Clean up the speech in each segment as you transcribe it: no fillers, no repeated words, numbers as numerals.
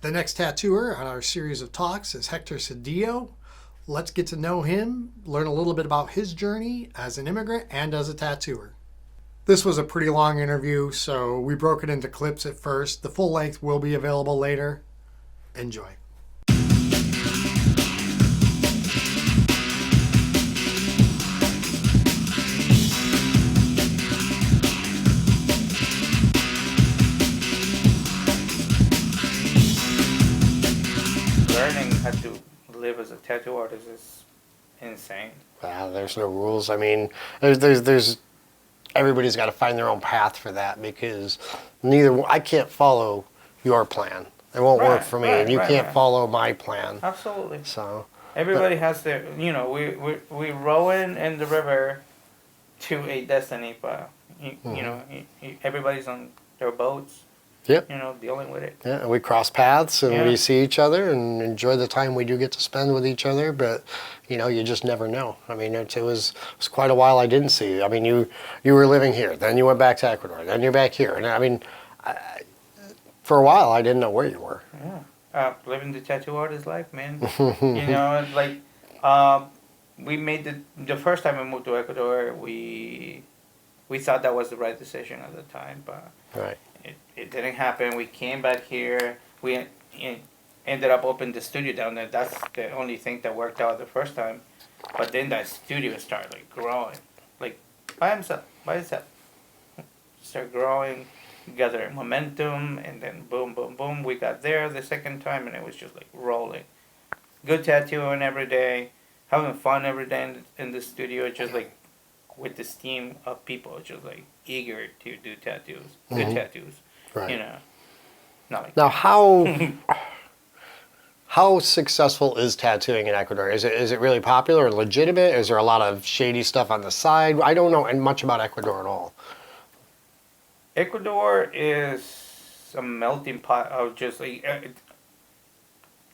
The next tattooer on our series of talks is Hector Cedillo. Let's get to know him, learn a little bit about his journey as an immigrant and as a tattooer. This was a pretty long interview, so we broke it into clips at first. The full length will be available later. Enjoy. Learning how to live as a tattoo artist is insane. There's no rules. I mean, there's everybody's got to find their own path for that, because I can't follow your plan. It won't work for me, and you can't follow my plan. Absolutely. So everybody has their, we rowing in the river to a destiny, but everybody's on their boats. Yep. Dealing with it. Yeah, and we cross paths and we see each other and enjoy the time we do get to spend with each other, but you just never know. I mean, it was quite a while I didn't see you. I mean, you were living here, then you went back to Ecuador, then you're back here. And I mean, for a while I didn't know where you were. Yeah. Living the tattoo artist life, man. We made the first time we moved to Ecuador, we thought that was the right decision at the time, but right. It didn't happen. We came back here. We ended up opening the studio down there. That's the only thing that worked out the first time. But then that studio started growing, by itself. Started growing, gathering momentum, and then boom, boom, boom. We got there the second time, and it was just rolling. Good tattooing every day, having fun every day in the studio, just with this team of people, just eager to do tattoos, good tattoos. Right. Not like now, how successful is tattooing in Ecuador? Is it really popular or legitimate? Is there a lot of shady stuff on the side? I don't know much about Ecuador at all. Ecuador is a melting pot of just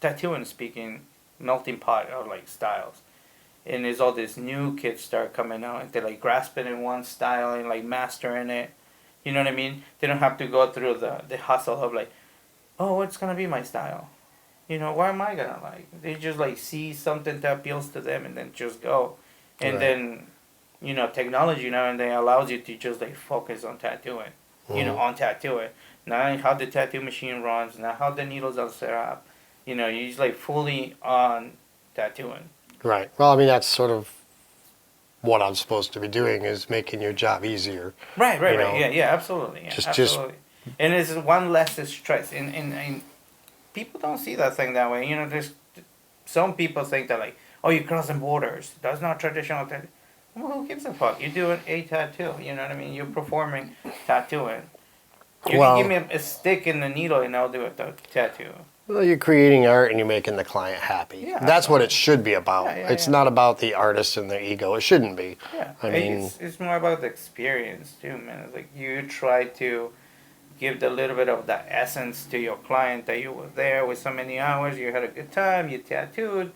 tattooing speaking, melting pot of styles. And there's all these new kids start coming out and they're grasping in one style and mastering it. You know what I mean? They don't have to go through the hustle of what's gonna be my style? What am I gonna like? They just see something that appeals to them and then just go. And then, technology now and then allows you to just focus on tattooing. On tattooing. Not how the tattoo machine runs, not how the needles are set up. You're just fully on tattooing. Right. Well, I mean, that's sort of what I'm supposed to be doing, is making your job easier. Right. Yeah, absolutely. Yeah, absolutely. And it's one less stress. And people don't see that thing that way. There's some people think that you're crossing borders. That's not traditional tattoo. Well, who gives a fuck? You're doing a tattoo. You know what I mean? You're performing tattooing. You can give me a stick and a needle and I'll do a tattoo. Well, you're creating art and you're making the client happy. Yeah, that's what it should be about. It's not about the artist and their ego. It shouldn't be. Yeah. I mean, it's more about the experience too, man. It's you try to give a little bit of that essence to your client that you were there with so many hours, you had a good time, you tattooed,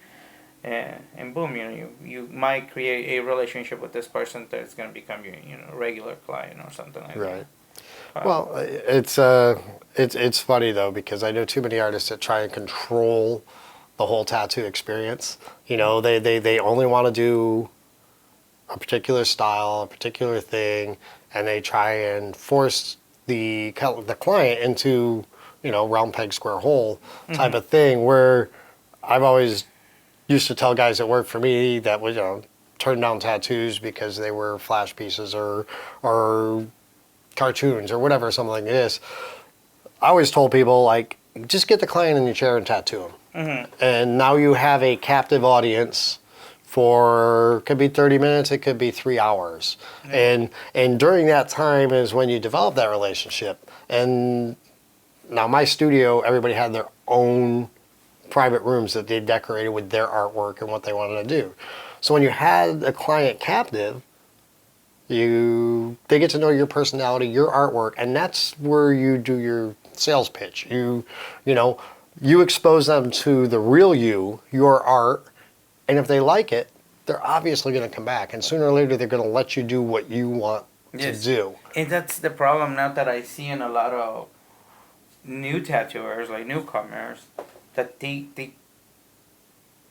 and boom, you might create a relationship with this person that's going to become your regular client or something like that. Right. Well, it's funny though, because I know too many artists that try and control the whole tattoo experience. They only want to do a particular style, a particular thing, and they try and force the client into round peg square hole type of thing. Where I've always used to tell guys that work for me that would turn down tattoos because they were flash pieces or cartoons or whatever, something like this. I always told people, just get the client in your chair and tattoo them. And now you have a captive audience for, could be 30 minutes, it could be 3 hours. And during that time is when you develop that relationship. And now my studio, everybody had their own private rooms that they decorated with their artwork and what they wanted to do. So when you had a client captive, they get to know your personality, your artwork, and that's where you do your sales pitch. You expose them to the real you, your art, and if they like it, they're obviously going to come back, and sooner or later they're going to let you do what you want to do. And that's the problem now that I see in a lot of new tattooers, like newcomers, that they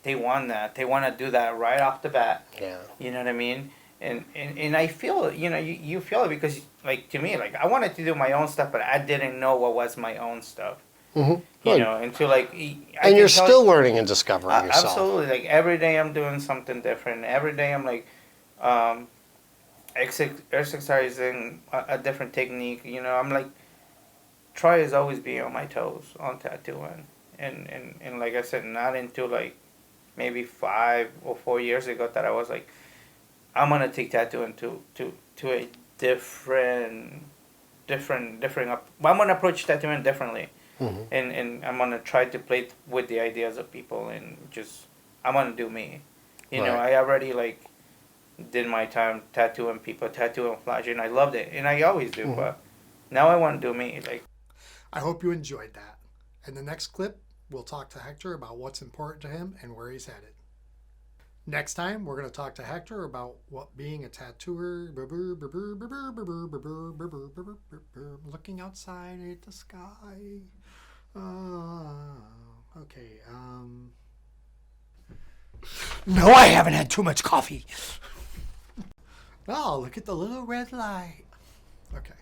want that. They want to do that right off the bat. Yeah. You know what I mean? And I feel, you feel it because, like, to me, like, I wanted to do my own stuff, but I didn't know what was my own stuff. Mm-hmm. You know, until, like, and you're still learning and discovering yourself. Absolutely. Like, every day I'm doing something different. Every day I'm, like, exercising a different technique. You know, I'm, like, try is always being on my toes on tattooing. And like I said, not until, like, maybe 5 or 4 years ago that I was like, I'm gonna take tattooing to a different. I'm gonna approach tattooing differently, and I'm gonna try to play with the ideas of people and just I'm gonna do me. You know, I already like did my time tattooing people, tattooing flash, and I loved it, and I always do. But now I want to do me. Like, I hope you enjoyed that. In the next clip, we'll talk to Hector about what's important to him and where he's headed. Next time, we're going to talk to Hector about what being a tattooer, looking outside at the sky. Okay. No, I haven't had too much coffee. Oh, look at the little red light. Okay.